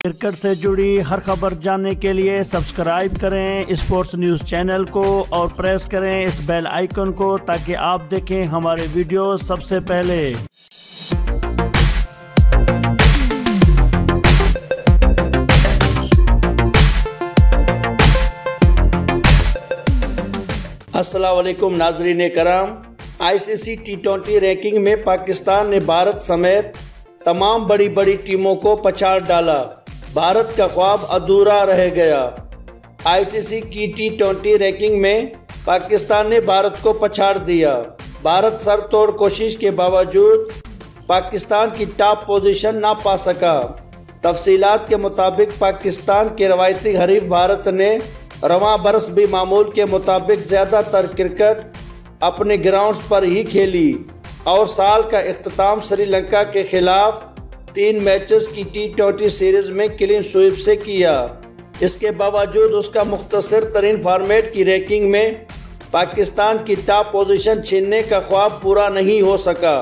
Cricket से जुड़ी हर खबर जानने के लिए सब्सक्राइब करें स्पोर्ट्स न्यूज़ चैनल को और प्रेस करें इस बेल आइकन को ताकि आप देखें हमारे वीडियो सबसे पहले। अस्सलाम वालेकुम नाजरीन कराम। आईसीसी टी20 रैंकिंग में पाकिस्तान ने भारत समेत तमाम बड़ी बड़ी टीमों को पछाड़ डाला। भारत का ख्वाब अधूरा रह गया। आईसीसी की टी20 रैंकिंग में पाकिस्तान ने भारत को पछाड़ दिया। भारत सरतोड़ कोशिश के बावजूद पाकिस्तान की टॉप पोजीशन ना पा सका। तफसीलात के मुताबिक पाकिस्तान के रवायती हरीफ भारत ने रवां बरस भी मामूल के मुताबिक ज़्यादातर क्रिकेट अपने ग्राउंड्स पर ही खेली और साल का इख्तिताम श्रीलंका के खिलाफ 3 मैचेस की टी20 सीरीज में क्लीन स्वीप से किया। इसके बावजूद उसका मुख्तसर तरीन फॉर्मेट की रैंकिंग में पाकिस्तान की टॉप पोजीशन छीनने का ख्वाब पूरा नहीं हो सका।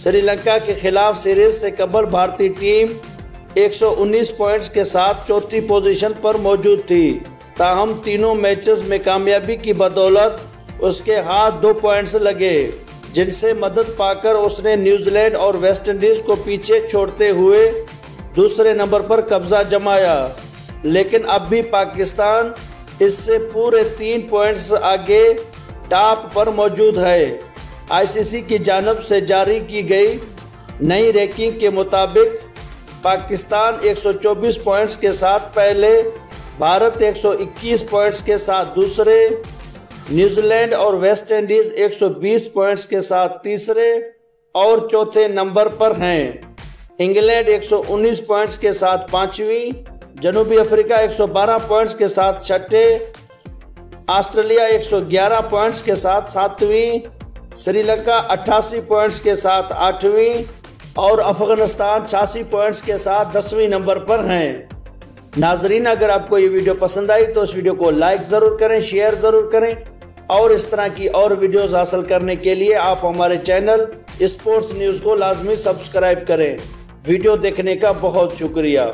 श्रीलंका के खिलाफ सीरीज से कबल भारतीय टीम 119 पॉइंट्स के साथ चौथी पोजीशन पर मौजूद थी। ताहम तीनों मैचेस में कामयाबी की बदौलत उसके हाथ 2 पॉइंट्स लगे, जिनसे मदद पाकर उसने न्यूजीलैंड और वेस्टइंडीज को पीछे छोड़ते हुए दूसरे नंबर पर कब्जा जमाया। लेकिन अब भी पाकिस्तान इससे पूरे 3 पॉइंट्स आगे टॉप पर मौजूद है। आईसीसी की जानिब से जारी की गई नई रैंकिंग के मुताबिक पाकिस्तान 124 पॉइंट्स के साथ पहले, भारत 121 पॉइंट्स के साथ दूसरे, न्यूजीलैंड और वेस्टइंडीज 120 पॉइंट्स के साथ तीसरे और चौथे नंबर पर हैं। इंग्लैंड 119 पॉइंट्स के साथ पांचवी, जनूबी अफ्रीका 112 पॉइंट्स के साथ छठे, ऑस्ट्रेलिया 111 पॉइंट्स के साथ सातवीं, श्रीलंका 88 पॉइंट्स के साथ आठवीं और अफगानिस्तान 86 पॉइंट्स के साथ 10वीं नंबर पर हैं। नाजरीन, अगर आपको ये वीडियो पसंद आई तो इस वीडियो को लाइक ज़रूर करें, शेयर ज़रूर करें और इस तरह की और वीडियोस हासिल करने के लिए आप हमारे चैनल स्पोर्ट्स न्यूज़ को लाजमी सब्सक्राइब करें। वीडियो देखने का बहुत शुक्रिया।